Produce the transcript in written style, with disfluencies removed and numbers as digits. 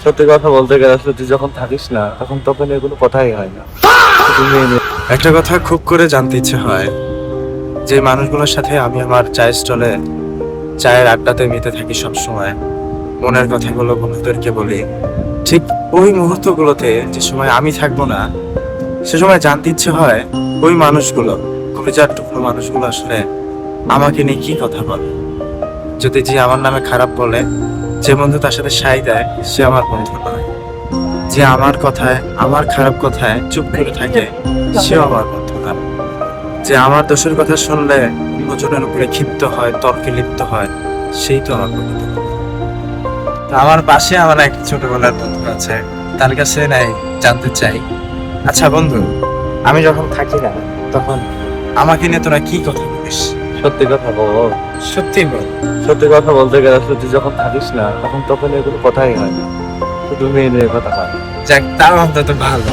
সত্যি কথা বলতে গেলে আসলে তুই যখন থাকিস না তখন এগুলো কথাই হয় না। শুধু মেয়ে মেয়ে। একটা কথা খুব করে জানতে ইচ্ছে হয়, যে মানুষগুলোর সাথে আমি আমার চায়ের স্টলে চায়ের আড্ডাতে মেতে থাকি সব সময়, মনের কথাগুলো বন্ধুদেরকে বলি, ঠিক ওই মুহূর্তগুলোতে যে সময় আমি থাকবো না, সে সময় জানতে ইচ্ছে হয় ওই মানুষগুলো, কলিজার টুকরো মানুষগুলো আসলে আমাকে নিয়ে কি কথা বলে। যদি যে আমার নামে খারাপ বলে, যে বন্ধু তার সাথে সাই দেয়, সে আমার বন্ধু নয়। যে আমার কথায়, আমার খারাপ কথায় চুপ করে থাকে, সেও আমার বন্ধু না। যে আমার দোষের কথা শুনলে অন্যজনের উপরে ক্ষিপ্ত হয়, তর্কে লিপ্ত হয়, সেই তো আমার বন্ধু। আমার পাশে আমার এক ছোটবেলার বন্ধু আছে, তার কাছে নাই জানতে চাই, আচ্ছা বন্ধু, আমি যখন থাকি না তখন আমাকে নিয়ে তোরা কি কথা বলিস? সত্যি কথা বল। সত্যি বল। সত্যি কথা বলতে গেলে আসলে তুই যখন থাকিস না তখন এগুলো কথাই হয় না। শুধু মেয়ে মেয়ে কথা হয়। যাক, তার অন্তত ভালো।